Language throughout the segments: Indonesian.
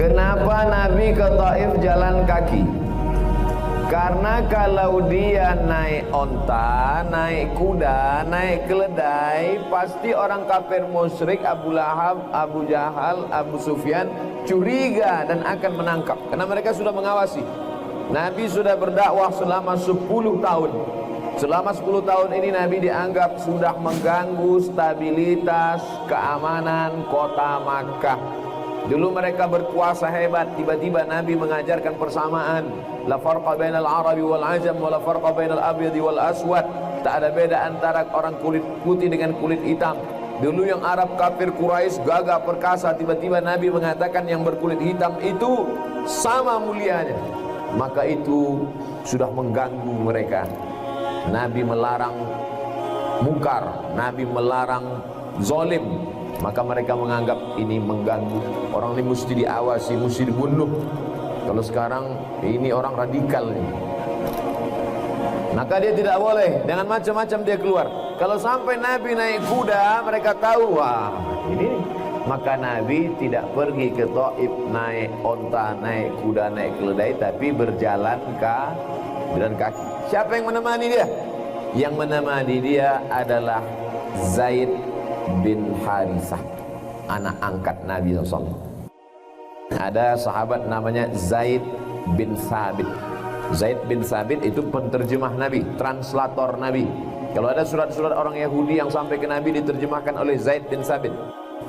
Kenapa Nabi ke Taif jalan kaki? Karena kalau dia naik onta, naik kuda, naik keledai, pasti orang kafir musyrik Abu Lahab, Abu Jahal, Abu Sufyan curiga dan akan menangkap. Karena mereka sudah mengawasi. Nabi sudah berdakwah selama 10 tahun. Selama 10 tahun ini Nabi dianggap sudah mengganggu stabilitas keamanan kota Makkah. Dulu mereka berkuasa hebat, tiba-tiba Nabi mengajarkan persamaan. La farqa bainal arabi wal ajam wa la farqa bainal abyadi wal aswad. Tak ada beda antara orang kulit putih dengan kulit hitam. Dulu yang Arab kafir Quraisy gagah perkasa, tiba-tiba Nabi mengatakan yang berkulit hitam itu sama mulianya. Maka itu sudah mengganggu mereka. Nabi melarang mungkar, Nabi melarang zalim. Maka mereka menganggap ini mengganggu. Orang ini mesti diawasi, mesti dibunuh. Kalau sekarang ini orang radikal nih. Maka dia tidak boleh, dengan macam-macam dia keluar. Kalau sampai Nabi naik kuda, mereka tahu, wah ini. Maka Nabi tidak pergi ke Taif naik onta, naik kuda, naik keledai, tapi berjalan kaki. Siapa yang menemani dia? Yang menemani dia adalah Zaid bin Harisah, anak angkat Nabi SAW. Ada sahabat namanya Zaid bin Thabit. Zaid bin Thabit itu penterjemah Nabi, translator Nabi. Kalau ada surat-surat orang Yahudi yang sampai ke Nabi diterjemahkan oleh Zaid bin Thabit,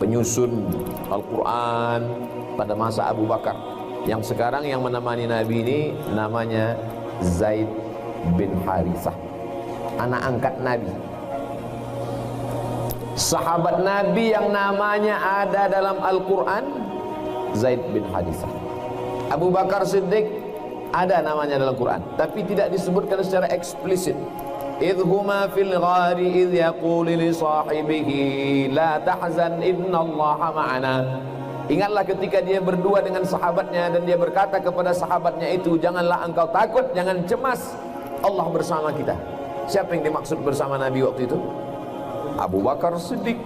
penyusun Al-Quran pada masa Abu Bakar. Yang sekarang yang menemani Nabi ini namanya Zaid bin Harisah, anak angkat Nabi. Sahabat Nabi yang namanya ada dalam Al-Quran, Zaid bin Harisah. Abu Bakar Siddiq ada namanya dalam Quran, tapi tidak disebutkan secara eksplisit. Idhuma fil ghari idh yaqulu li sahibihi la tahzan innallaha ma'ana. Ingatlah ketika dia berdua dengan sahabatnya dan dia berkata kepada sahabatnya itu, janganlah engkau takut, jangan cemas, Allah bersama kita. Siapa yang dimaksud bersama Nabi waktu itu? Abu Bakar Siddiq,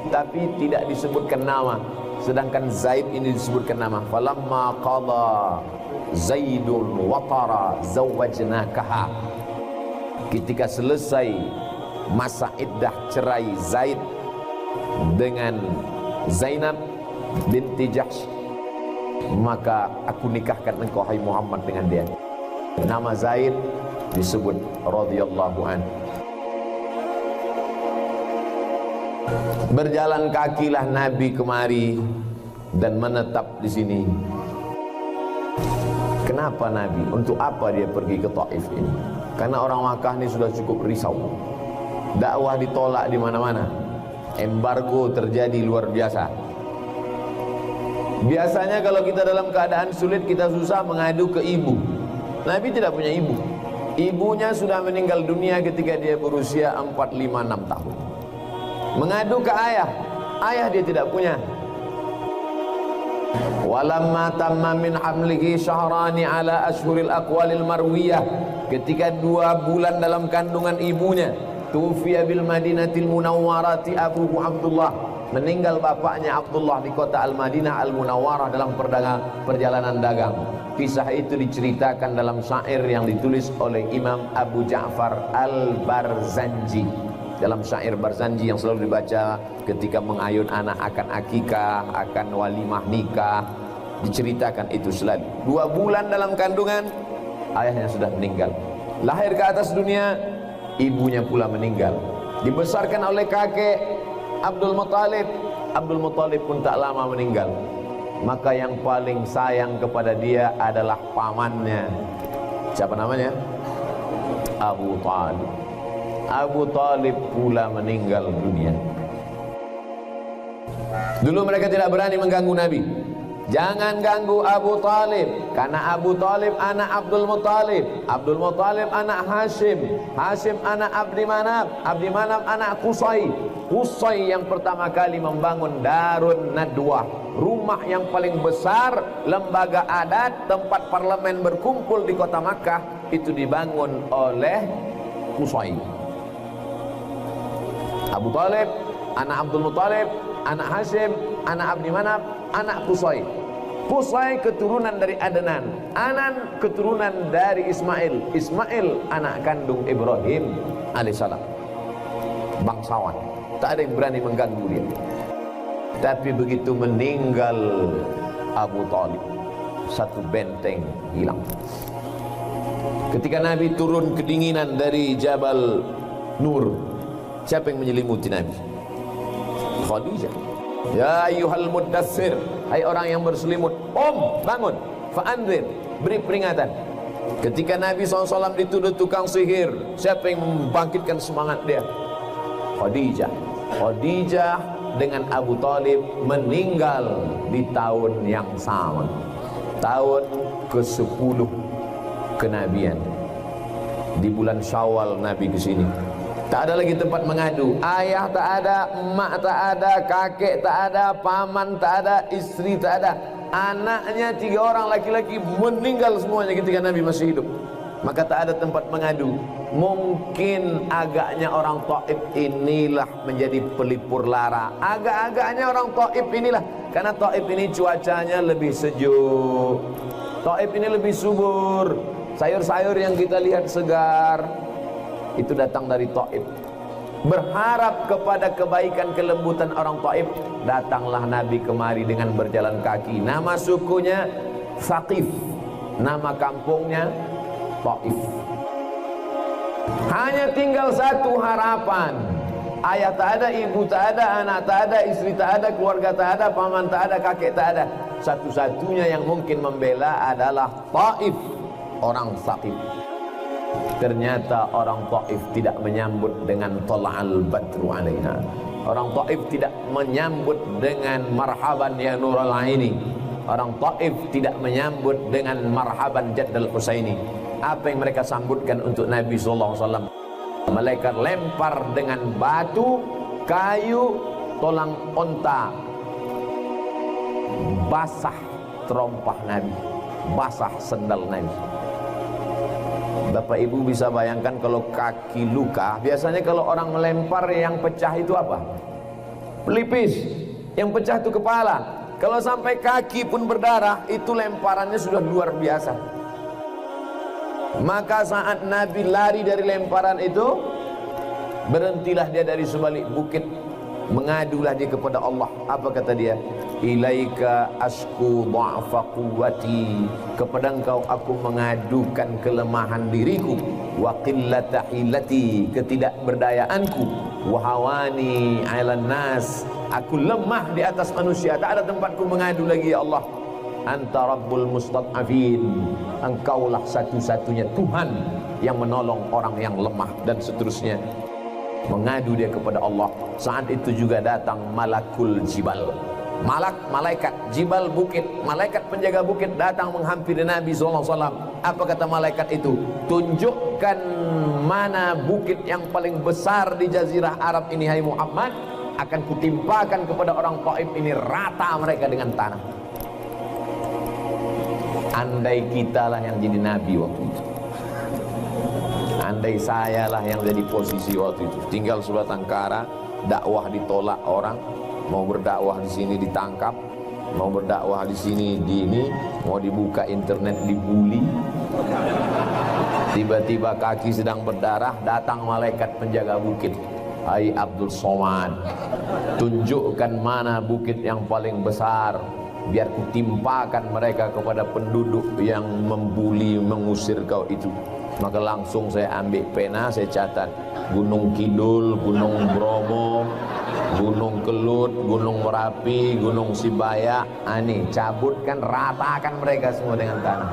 tapi tidak disebutkan nama. Sedangkan Zaid ini disebutkan nama. Falamma qada Zaidun watara zawwajnakaha. Ketika selesai masa iddah cerai Zaid dengan Zainab binti Jahsh, maka aku nikahkan engkau hai Muhammad dengan dia. Nama Zaid disebut radhiyallahu anhu. Berjalan kakilah Nabi kemari dan menetap di sini. Kenapa Nabi? Untuk apa dia pergi ke Taif ini? Karena orang Makkah ini sudah cukup risau. Dakwah ditolak di mana-mana. Embargo terjadi luar biasa. Biasanya kalau kita dalam keadaan sulit, kita susah mengadu ke ibu. Nabi tidak punya ibu. Ibunya sudah meninggal dunia ketika dia berusia 4, 5, 6 tahun. Mengadu ke ayah, ayah dia tidak punya. Walamma tamma min hamlihi syahrani ala ashhuril aqwalil marwiyah. Ketika 2 bulan dalam kandungan ibunya, tufiya bil madinatil munawwarati abuhu Abdullah. Meninggal bapaknya Abdullah di kota Al-Madinah Al-Munawwarah dalam perjalanan dagang. Kisah itu diceritakan dalam syair yang ditulis oleh Imam Abu Ja'far Al-Barzanji. Dalam syair Barzanji yang selalu dibaca ketika mengayun anak akan akikah, akan walimah nikah, diceritakan itu selalu. 2 bulan dalam kandungan, ayahnya sudah meninggal. Lahir ke atas dunia, ibunya pula meninggal. Dibesarkan oleh kakek Abdul Muttalib. Abdul Muttalib pun tak lama meninggal. Maka yang paling sayang kepada dia adalah pamannya. Siapa namanya? Abu Talib. Abu Talib pula meninggal dunia. Dulu mereka tidak berani mengganggu Nabi. Jangan ganggu Abu Talib, karena Abu Talib anak Abdul Muttalib, Abdul Muttalib anak Hashim, Hashim anak Abdi Manaf, Abdi Manaf anak Qusay, Qusay yang pertama kali membangun Darun Nadwah, rumah yang paling besar, lembaga adat, tempat parlemen berkumpul di kota Makkah, itu dibangun oleh Qusay. Abu Talib anak Abdul Muttalib, anak Hashim, anak Abdi Manaf, anak Qusay. Qusay keturunan dari Adnan, Anan keturunan dari Ismail, Ismail anak kandung Ibrahim alaihissalam. Bangsawan, tak ada yang berani mengganggu dia. Tapi begitu meninggal Abu Talib, satu benteng hilang. Ketika Nabi turun kedinginan dari Jabal Nur, siapa yang menyelimuti Nabi? Khadijah. Ya ayyuhal muddatsir, hai orang yang berselimut, bangun, fa'anzir, beri peringatan. Ketika Nabi SAW dituduh tukang sihir, siapa yang membangkitkan semangat dia? Khadijah. Khadijah dengan Abu Talib meninggal di tahun yang sama, tahun ke-10 kenabian. Di bulan Syawal Nabi ke sini. Tak ada lagi tempat mengadu. Ayah tak ada, emak tak ada, kakek tak ada, paman tak ada, istri tak ada. Anaknya 3 orang laki-laki meninggal semuanya ketika Nabi masih hidup. Maka tak ada tempat mengadu. Mungkin agaknya orang Taif inilah menjadi pelipur lara. Agak-agaknya orang Taif inilah, karena Taif ini cuacanya lebih sejuk, Taif ini lebih subur. Sayur-sayur yang kita lihat segar itu datang dari Taif. Berharap kepada kebaikan kelembutan orang Taif, datanglah Nabi kemari dengan berjalan kaki. Nama sukunya Thaqif, nama kampungnya Taif. Hanya tinggal satu harapan. Ayah tak ada, ibu tak ada, anak tak ada, istri tak ada, keluarga tak ada, paman tak ada, kakek tak ada. Satu-satunya yang mungkin membela adalah Taif, orang Thaqif. Ternyata orang Taif tidak menyambut dengan Tala'al Badru alaina. Orang Taif tidak menyambut dengan marhaban ya Nurul Aini. Orang Taif tidak menyambut dengan marhaban Jaddal Husaini. Apa yang mereka sambutkan untuk Nabi SAW? Malaikat lempar dengan batu, kayu, tolang onta, basah terompah Nabi, basah sendal Nabi. Bapak Ibu bisa bayangkan kalau kaki luka, biasanya kalau orang melempar yang pecah itu apa? Pelipis. Yang pecah itu kepala. Kalau sampai kaki pun berdarah, itu lemparannya sudah luar biasa. Maka saat Nabi lari dari lemparan itu, berhentilah dia dari sebalik bukit, mengadulah dia kepada Allah. Apa kata dia? Ilaika asku dha'fa quwwati, kepada engkau aku mengadukan kelemahan diriku, wa qillata hilati, ketidakberdayaanku, wa hawani 'alan nas, aku lemah di atas manusia, tak ada tempatku mengadu lagi ya Allah. Anta rabbul mustad'afin, engkaulah satu-satunya Tuhan yang menolong orang yang lemah, dan seterusnya. Mengadu dia kepada Allah. Saat itu juga datang malakul jibal, malaikat jibal bukit, malaikat penjaga bukit datang menghampiri Nabi SAW. Apa kata malaikat itu? Tunjukkan mana bukit yang paling besar di jazirah Arab ini, hai Muhammad, akan kutimpakan kepada orang Taif ini rata mereka dengan tanah. Andai kita lah yang jadi Nabi waktu itu, andai saya lah yang jadi posisi waktu itu, tinggal sebatang kara, dakwah ditolak orang, mau berdakwah di sini ditangkap, mau berdakwah di sini mau dibuka internet dibully. Tiba-tiba kaki sedang berdarah, datang malaikat penjaga bukit. Hai Abdul Somad, tunjukkan mana bukit yang paling besar, biar kutimpakan mereka kepada penduduk yang membuli, mengusir kau itu. Maka langsung saya ambil pena, saya catat Gunung Kidul, Gunung Bromo, Gunung Kelut, Gunung Merapi, Gunung Sibaya. Ini cabutkan, ratakan mereka semua dengan tanah.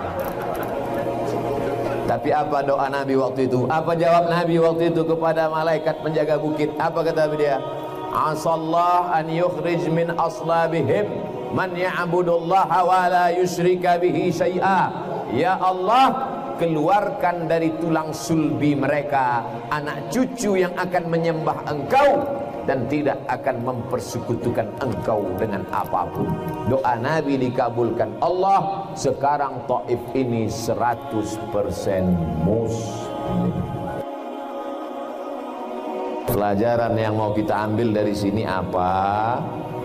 Tapi apa doa Nabi waktu itu? Apa jawab Nabi waktu itu kepada malaikat penjaga bukit? Apa kata dia? Asallah an yukhrij min aslabihim man ya'budullaha wa la yusyrika bihi syai'a. Ya Allah, keluarkan dari tulang sulbi mereka anak cucu yang akan menyembah Engkau dan tidak akan mempersekutukan Engkau dengan apapun. Doa Nabi dikabulkan Allah. Sekarang Taif ini 100% muslim. Pelajaran yang mau kita ambil dari sini apa?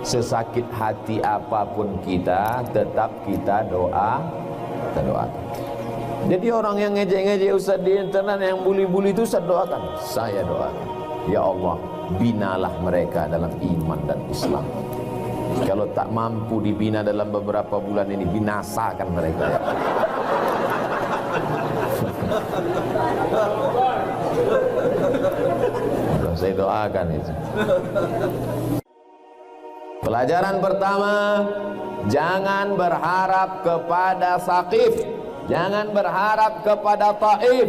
Sesakit hati apapun kita, tetap kita doakan. Jadi orang yang ngejek-ngejek Ustaz di internet, yang bully-bully itu Ustaz doakan. Saya doakan, ya Allah, binalah mereka dalam iman dan Islam. Kalau tak mampu dibina dalam beberapa bulan ini, binasakan mereka. Saya doakan itu. Pelajaran pertama, jangan berharap kepada Saqif, jangan berharap kepada Taif,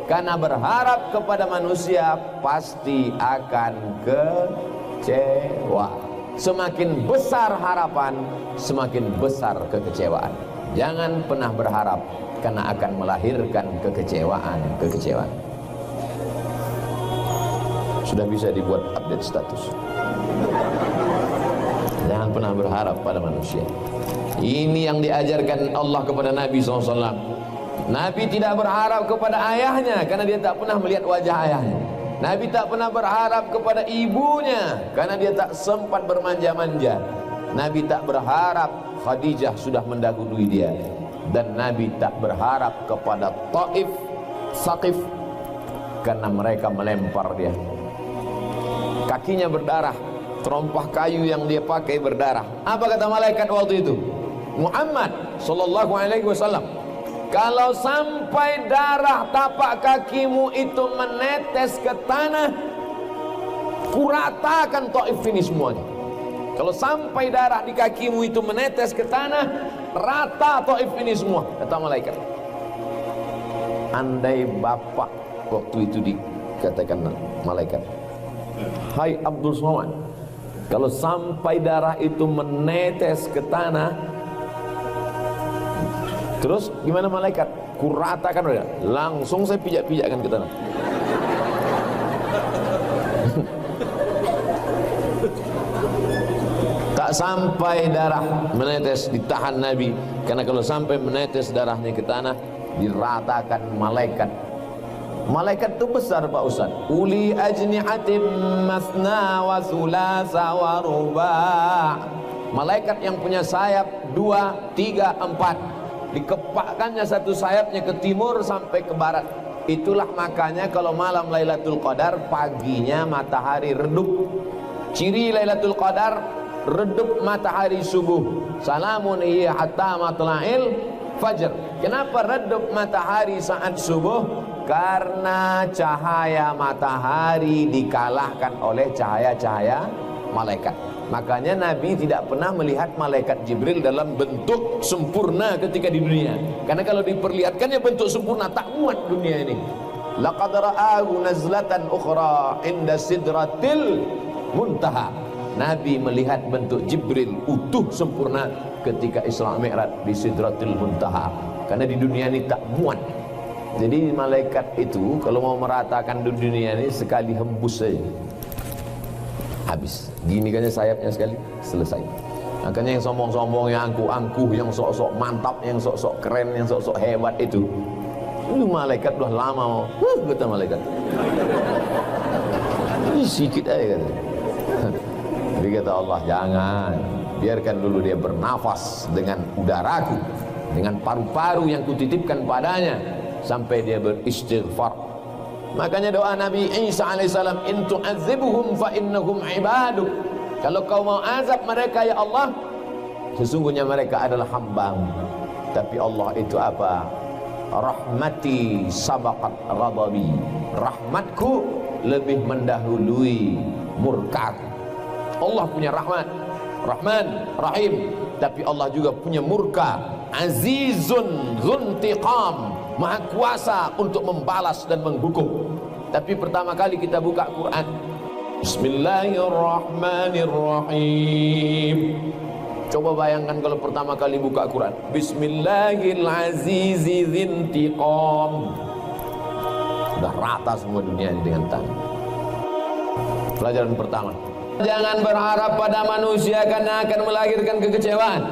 karena berharap kepada manusia pasti akan kecewa. Semakin besar harapan, semakin besar kekecewaan. Jangan pernah berharap, karena akan melahirkan kekecewaan. Sudah bisa dibuat update status. Jangan pernah berharap pada manusia. Ini yang diajarkan Allah kepada Nabi SAW. Nabi tidak berharap kepada ayahnya, karena dia tak pernah melihat wajah ayahnya. Nabi tak pernah berharap kepada ibunya, karena dia tak sempat bermanja-manja. Nabi tak berharap Khadijah sudah mendahului dia. Dan Nabi tak berharap kepada Taif, Saqif, karena mereka melempar dia. Kakinya berdarah, terompah kayu yang dia pakai berdarah. Apa kata malaikat waktu itu? Muhammad sallallahu alaihi wasallam, kalau sampai darah tapak kakimu itu menetes ke tanah, kuratakan Taif ini semuanya. Kalau sampai darah di kakimu itu menetes ke tanah, rata Taif ini semua, kata malaikat. Andai bapak waktu itu dikatakan malaikat, hai Abdul Somad, kalau sampai darah itu menetes ke tanah, terus gimana malaikat? Kuratakan udah. Langsung saya pijak-pijakkan ke tanah. Tak sampai darah menetes, ditahan Nabi, karena kalau sampai menetes darahnya ke tanah, diratakan malaikat. Malaikat itu besar Pak Ustaz. Uli ajni'atim masna wa sulasa wa ruba'. Malaikat yang punya sayap 2, 3, 4. Dikepakkannya satu sayapnya ke timur sampai ke barat. Itulah makanya kalau malam Lailatul Qadar, paginya matahari redup. Ciri Lailatul Qadar, redup matahari subuh. Salamun hiya hatta matla'il fajr. Kenapa redup matahari saat subuh? Karena cahaya matahari dikalahkan oleh cahaya-cahaya malaikat. Makanya Nabi tidak pernah melihat malaikat Jibril dalam bentuk sempurna ketika di dunia. Karena kalau diperlihatkannya bentuk sempurna, tak muat dunia ini. Laqad ra'ahu nazlatan ukhra inda sidratil muntaha. Nabi melihat bentuk Jibril utuh sempurna ketika Isra Mi'raj di Sidratil Muntaha. Karena di dunia ini tak muat. Jadi malaikat itu kalau mau meratakan di dunia ini sekali hembus saja, habis. Gini kan sayapnya sekali, selesai. Makanya yang sombong-sombong, yang angkuh-angkuh, yang sok-sok mantap, yang sok-sok keren, yang sok-sok hebat itu malaikat udah lama mau kata malaikat. Ini sikit aja kata. Jadi kata Allah, jangan, biarkan dulu dia bernafas dengan udaraku, dengan paru-paru yang kutitipkan padanya, sampai dia beristighfar. Makanya doa Nabi Isa alaihissalam, in tu'adzibuhum fa innahum ibaduk. Kalau kau mau azab mereka ya Allah, sesungguhnya mereka adalah hambamu. Tapi Allah itu apa? Rahmati sabaqat ghadabi. Rahmatku lebih mendahului murkaku. Allah punya rahmat, Rahman, Rahim, tapi Allah juga punya murka. Azizun dzuntiqam, maha kuasa untuk membalas dan menghukum. Tapi pertama kali kita buka Quran, Bismillahirrahmanirrahim. Coba bayangkan kalau pertama kali buka Quran, Bismillahirrahmanirrahim. Udah rata semua dunia ini dengan tangan. Pelajaran pertama, jangan berharap pada manusia karena akan melahirkan kekecewaan.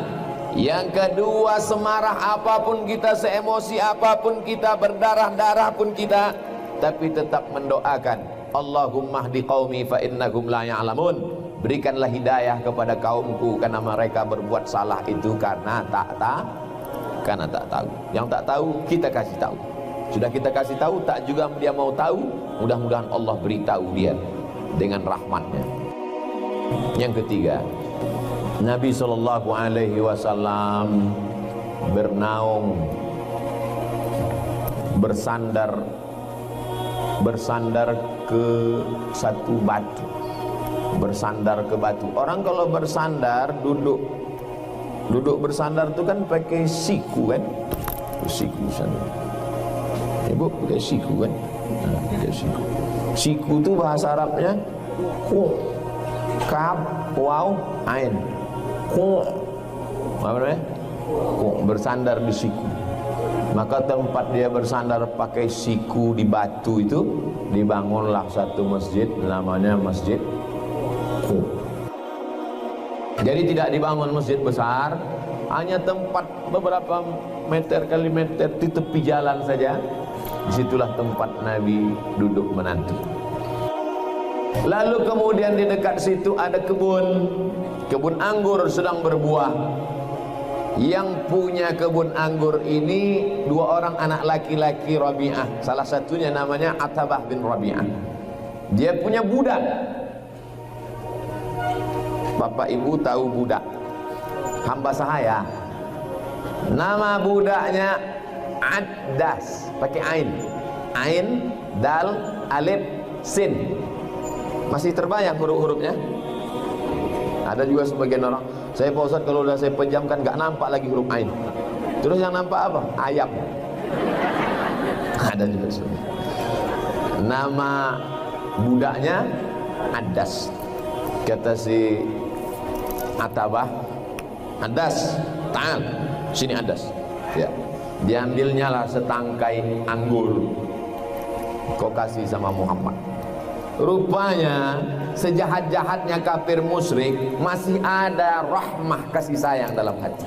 Yang kedua, semarah apapun kita, seemosi apapun kita, berdarah-darah pun kita, tapi tetap mendoakan, Allahumma hdi qaumi fa innahum la ya'lamun. berikanlah hidayah kepada kaumku karena mereka berbuat salah itu karena tak tahu. Yang tak tahu kita kasih tahu. Sudah kita kasih tahu, tak juga dia mau tahu, mudah-mudahan Allah beritahu dia dengan rahmatnya. Yang ketiga, Nabi SAW bernaung, bersandar ke satu batu, bersandar ke batu. Orang kalau bersandar, duduk bersandar itu kan pakai siku kan, siku sana. Ibu pakai siku kan, pakai siku. Siku itu bahasa Arabnya ku, kaf, waw, ain, ku, apa namanya? Ku, bersandar di siku. Maka tempat dia bersandar pakai siku di batu itu, dibangunlah satu masjid namanya Masjid Qub. Jadi tidak dibangun masjid besar, hanya tempat beberapa meter kali meter di tepi jalan saja. Disitulah tempat Nabi duduk menanti. Lalu kemudian di dekat situ ada kebun anggur sedang berbuah. Yang punya kebun anggur ini dua orang anak laki-laki Rabi'ah. Salah satunya namanya Atabah bin Rabi'ah. Dia punya budak. Bapak ibu tahu budak, hamba sahaya. Nama budaknya Addas, pakai ain, dal, alif, sin. Masih terbayang huruf-hurufnya? Ada juga sebagian orang, saya Pak Ustaz kalau udah saya pejamkan gak nampak lagi huruf ain. Terus yang nampak apa? Ayam. Ada juga sebagian. Nama budaknya Addas. Kata si Atabah, Addas, ta'al, sini Addas. Ya. Diambilnya lah setangkai anggur, kau kasih sama Muhammad. Rupanya sejahat-jahatnya kafir musyrik masih ada rahmah kasih sayang dalam hati.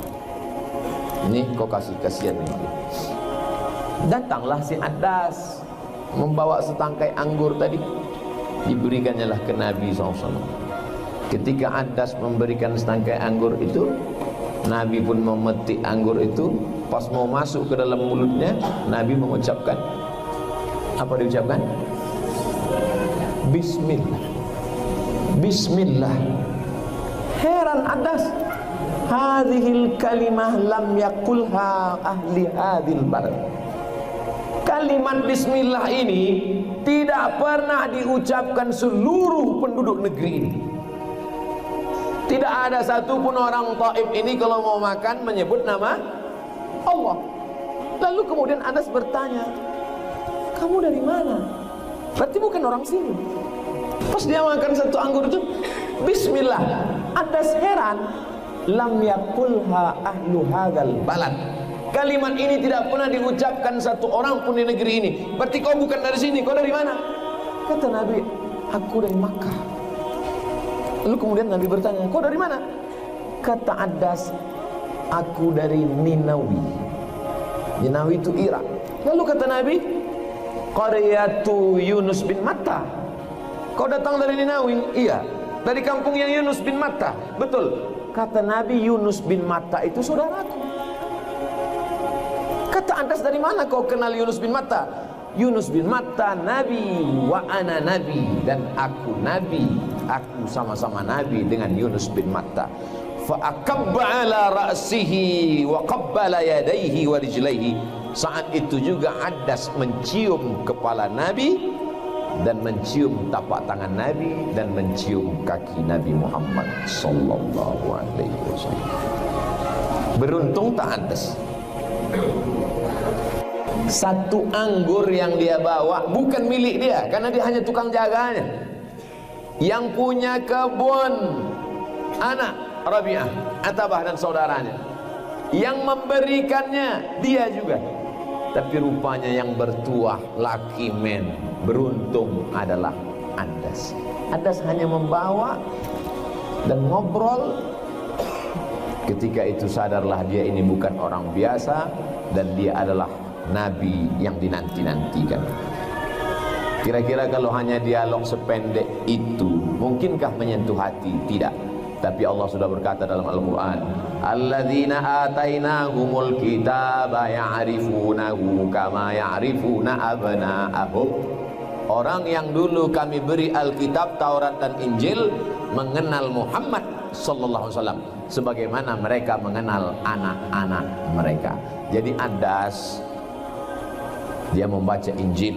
Ini kau kasih, kasihan ini. Datanglah si Addas membawa setangkai anggur tadi, diberikannya lah ke Nabi SAW. Ketika Addas memberikan setangkai anggur itu, Nabi pun memetik anggur itu. Pas mau masuk ke dalam mulutnya, Nabi mengucapkan, apa diucapkan? Bismillah. Bismillah. Heran Addas, hadhil kalimah lam yakulha ahli hadhil balad. Kalimat bismillah ini tidak pernah diucapkan seluruh penduduk negeri ini. Tidak ada satupun orang Taif ini kalau mau makan menyebut nama Allah. Lalu kemudian Anas bertanya, kamu dari mana? Berarti bukan orang sini. Pas dia makan satu anggur itu, Bismillah. Anas heran, lam yakulha ahlu hadzal balad. Kalimat ini tidak pernah diucapkan satu orang pun di negeri ini. Berarti kau bukan dari sini, kau dari mana? Kata Nabi, aku dari Makkah. Lalu kemudian Nabi bertanya, kau dari mana? Kata Addas, aku dari Ninawi. Ninawi itu Irak. Lalu kata Nabi, qaryatu Yunus bin Matta. Kau datang dari Ninawi? Iya. Dari kampung yang Yunus bin Matta. Betul. Kata Nabi, Yunus bin Matta itu saudaraku. Kata Addas, dari mana kau kenal Yunus bin Matta? Yunus bin Matta Nabi wa ana Nabi, dan aku Nabi. Aku sama-sama Nabi dengan Yunus bin Matta. Fa akabba ala ra'sihi wa qabbala yadayhi wa rijlaihi. Saat itu juga Addas mencium kepala Nabi dan mencium tapak tangan Nabi dan mencium kaki Nabi Muhammad sallallahu alaihi wasallam. Beruntung tak Addas. Satu anggur yang dia bawa bukan milik dia, karena dia hanya tukang jaganya. Yang punya kebun anak Rabi'ah, Atabah dan saudaranya. Yang memberikannya dia juga. Tapi rupanya yang bertuah, lucky man, beruntung adalah Addas. Addas hanya membawa dan ngobrol. Ketika itu sadarlah dia ini bukan orang biasa, dan dia adalah Nabi yang dinanti-nantikan. Kira-kira kalau hanya dialog sependek itu Mungkinkah menyentuh hati? Tidak. Tapi Allah sudah berkata dalam Al-Quran, alladzina atainahumul kitaba ya'rifunahu kama ya'rifuna abna'ahum. Orang yang dulu kami beri Alkitab, Taurat dan Injil mengenal Muhammad sallallahu alaihi wasallam sebagaimana mereka mengenal anak-anak mereka. Jadi Adas dia membaca Injil,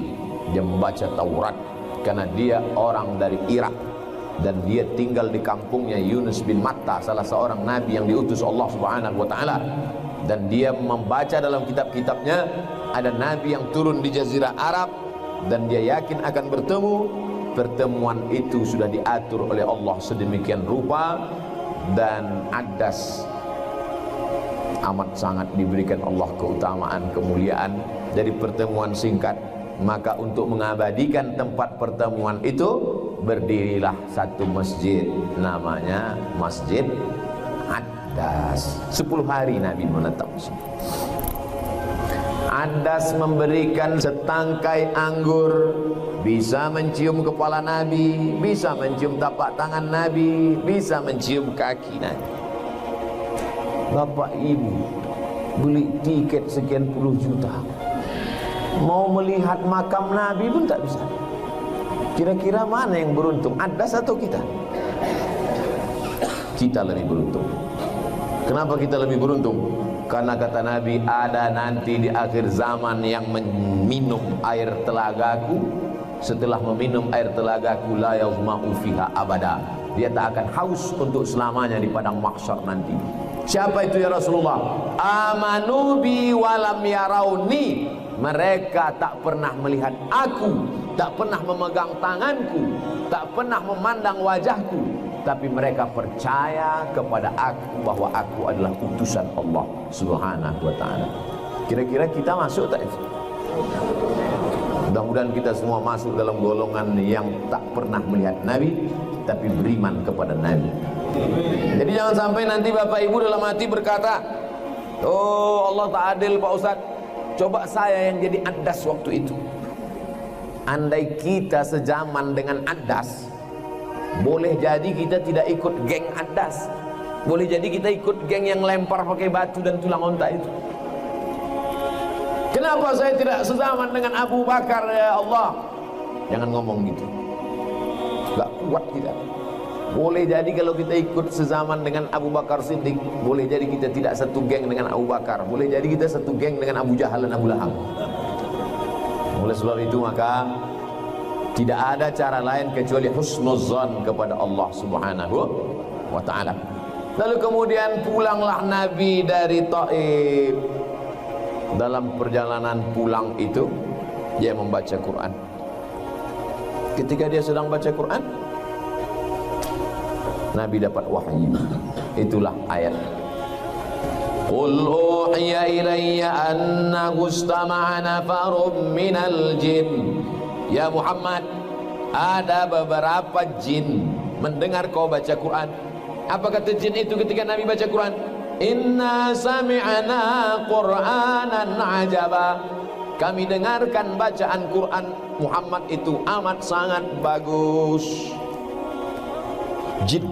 dia membaca Taurat karena dia orang dari Irak dan dia tinggal di kampungnya Yunus bin Matta, salah seorang nabi yang diutus Allah Subhanahu wa taala, dan dia membaca dalam kitab-kitabnya ada nabi yang turun di jazirah Arab dan dia yakin akan bertemu. Pertemuan itu sudah diatur oleh Allah sedemikian rupa dan Adas amat sangat diberikan Allah keutamaan, kemuliaan dari pertemuan singkat. Maka untuk mengabadikan tempat pertemuan itu berdirilah satu masjid, namanya Masjid Adas. 10 hari Nabi menetap di sini. Adas memberikan setangkai anggur, bisa mencium kepala Nabi, bisa mencium tapak tangan Nabi, bisa mencium kaki Nabi. Bapak ibu beli tiket sekian puluh juta, mau melihat makam Nabi pun tak bisa. Kira-kira mana yang beruntung, Adas atau kita? Kita lebih beruntung. Kenapa kita lebih beruntung? Karena kata Nabi, ada nanti di akhir zaman yang meminum air telagaku, setelah meminum air telagaku la yazma'u fiha abada. Dia tak akan haus untuk selamanya di padang mahsyar nanti. Siapa itu ya Rasulullah? Amanu bi walam yarauni. Mereka tak pernah melihat aku, tak pernah memegang tanganku, tak pernah memandang wajahku, tapi mereka percaya kepada aku bahwa aku adalah utusan Allah Subhanahu wa taala. Kira-kira kita masuk tak itu? Mudah-mudahan kita semua masuk dalam golongan yang tak pernah melihat Nabi tapi beriman kepada Nabi. Jadi jangan sampai nanti Bapak Ibu dalam hati berkata, oh Allah tak adil Pak Ustaz, coba saya yang jadi Adas waktu itu. Andai kita sezaman dengan Adas, boleh jadi kita tidak ikut geng Adas, boleh jadi kita ikut geng yang lempar pakai batu dan tulang onta itu. Kenapa saya tidak sezaman dengan Abu Bakar ya Allah? Jangan ngomong gitu, gak kuat kita. Boleh jadi kalau kita ikut sezaman dengan Abu Bakar Siddiq, boleh jadi kita tidak satu geng dengan Abu Bakar, boleh jadi kita satu geng dengan Abu Jahal dan Abu Lahab. Oleh sebab itu maka tidak ada cara lain kecuali husnuzan kepada Allah Subhanahu wa ta'ala. Lalu kemudian pulanglah Nabi dari Taif. Dalam perjalanan pulang itu dia membaca Quran. Ketika dia sedang baca Quran, Nabi dapat wahyu. Itulah ayat, qul uhiya ilayya annahu istama'a nafarun minal jin. Ya Muhammad, ada beberapa jin mendengar kau baca Quran. Apa kata jin itu ketika Nabi baca Quran? Inna sami'na Qur'anan ajaba. Kami dengarkan bacaan Quran Muhammad itu amat sangat bagus. Jin,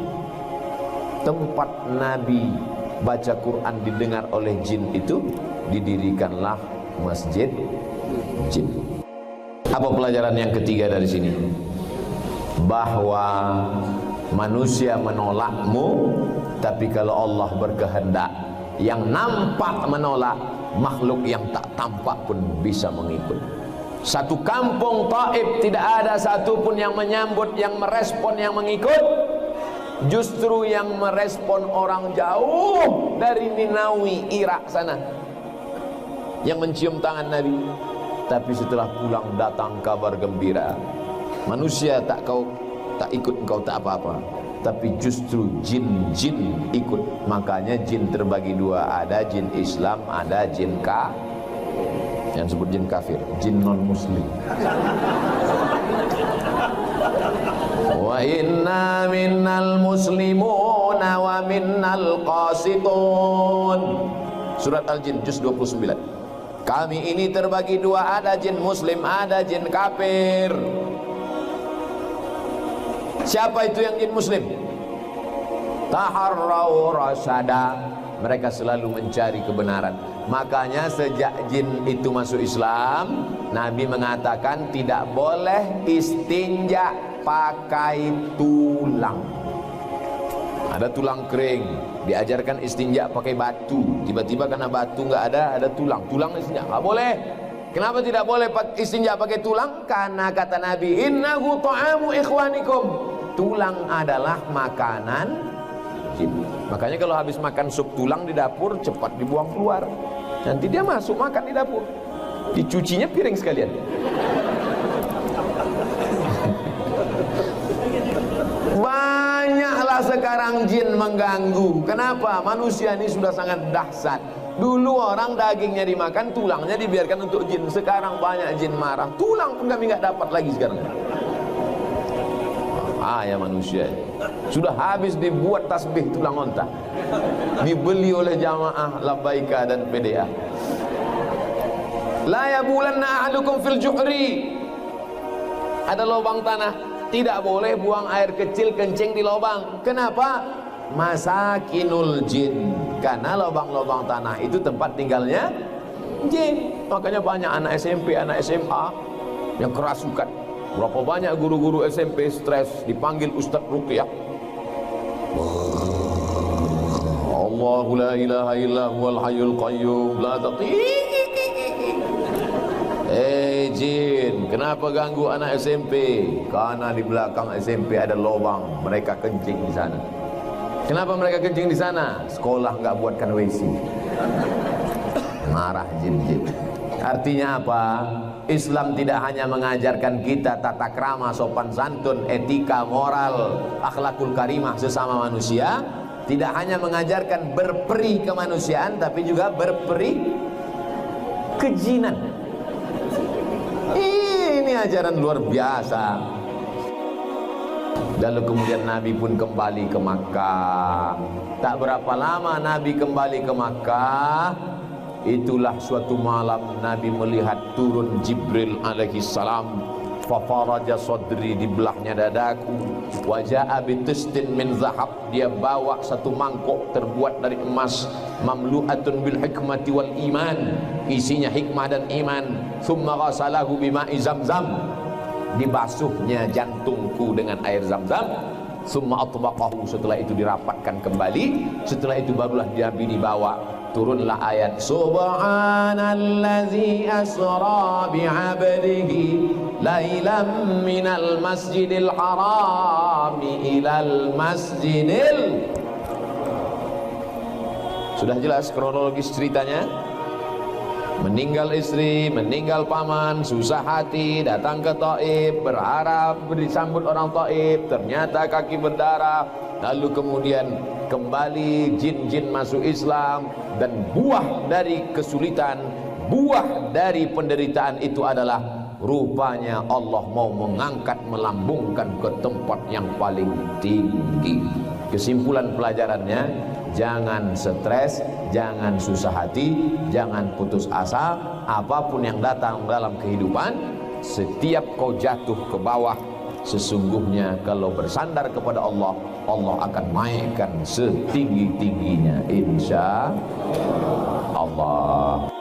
tempat Nabi baca Quran didengar oleh jin itu, didirikanlah masjid jin. Apa pelajaran yang ketiga dari sini? Bahwa manusia menolakmu, tapi kalau Allah berkehendak, yang nampak menolak, makhluk yang tak tampak pun bisa mengikut. Satu kampung Taif tidak ada satupun yang menyambut, yang merespon, yang mengikut. Justru yang merespon orang jauh dari Ninawi, Irak sana, yang mencium tangan Nabi. Tapi setelah pulang datang kabar gembira. Manusia tak ikut engkau tak apa-apa, tapi justru jin-jin ikut. Makanya jin terbagi dua, ada jin Islam, ada jin yang sebut jin kafir, jin non muslim. Wa inna minnal muslimuna wa minnal qasitun. Surat Al-Jin juz 29. Kami ini terbagi dua, ada jin muslim, ada jin kafir. Siapa itu yang jin muslim? Taharrau rasada, mereka selalu mencari kebenaran. Makanya sejak jin itu masuk Islam, Nabi mengatakan tidak boleh istinja pakai tulang. Ada tulang kering, diajarkan istinja pakai batu. Tiba-tiba karena batu nggak ada tulang. Tulang istinja nggak boleh. Kenapa tidak boleh istinja pakai tulang? Karena kata Nabi, innahu ta'amu ikhwanikum. Tulang adalah makanan jin. Makanya kalau habis makan sup tulang di dapur, cepat dibuang keluar. Nanti dia masuk makan di dapur. Dicucinya piring sekalian. Banyaklah sekarang jin mengganggu. Kenapa? Manusia ini sudah sangat dahsyat. Dulu orang dagingnya dimakan, tulangnya dibiarkan untuk jin. Sekarang banyak jin marah. Tulang pun kami nggak dapat lagi sekarang. Ya manusia sudah habis dibuat tasbih tulang onta, dibeli oleh jamaah Labbaika dan PDA. La yabulanna ahadukum fil juhri. Ada lubang tanah, tidak boleh buang air kecil kencing di lubang. Kenapa? Masakinul jin, karena lubang-lubang tanah itu tempat tinggalnya jin. Makanya banyak anak SMP, anak SMA yang kerasukan. Berapa banyak guru-guru SMP stres, dipanggil Ustaz Ruqyah. Allahu la ilaha illa huwal hayyul qayyum la jin, kenapa ganggu anak SMP? Karena di belakang SMP ada lubang, mereka kencing di sana. Kenapa mereka kencing di sana? Sekolah nggak buatkan WC. Marah jin-jin. Artinya apa? Islam tidak hanya mengajarkan kita tata krama, sopan santun, etika, moral, akhlakul karimah sesama manusia. Tidak hanya mengajarkan berperi kemanusiaan, tapi juga berperi kejinan. Ini ajaran luar biasa. Lalu kemudian Nabi pun kembali ke Makkah. Tak berapa lama Nabi kembali ke Makkah, itulah suatu malam Nabi melihat turun Jibril alaihi salam. Fafaraja sadri, dibelahnya dadaku. Waja'a bitistin min zahab, dia bawa satu mangkok terbuat dari emas. Mamlu'atun bil hikmati wal iman, isinya hikmah dan iman. Thumma ghasalahu bima'i zamzam, dibasuhnya jantungku dengan air zamzam. Thumma atbaqahu, setelah itu dirapatkan kembali. Setelah itu barulah Nabi dibawa. Turunlah ayat Subhanallazi asra bi'abdihi lailam minal masjidil harami ilal masjidil. Sudah jelas kronologis ceritanya. Meninggal istri, meninggal paman, susah hati, datang ke Taif, berharap disambut orang Taif, ternyata kaki berdarah. Lalu kemudian kembali jin-jin masuk Islam. Dan buah dari kesulitan, buah dari penderitaan itu adalah rupanya Allah mau mengangkat, melambungkan ke tempat yang paling tinggi. Kesimpulan pelajarannya, jangan stres, jangan susah hati, jangan putus asa. Apapun yang datang dalam kehidupan, setiap kau jatuh ke bawah, sesungguhnya kalau bersandar kepada Allah, Allah akan naikkan setinggi-tingginya, insya Allah.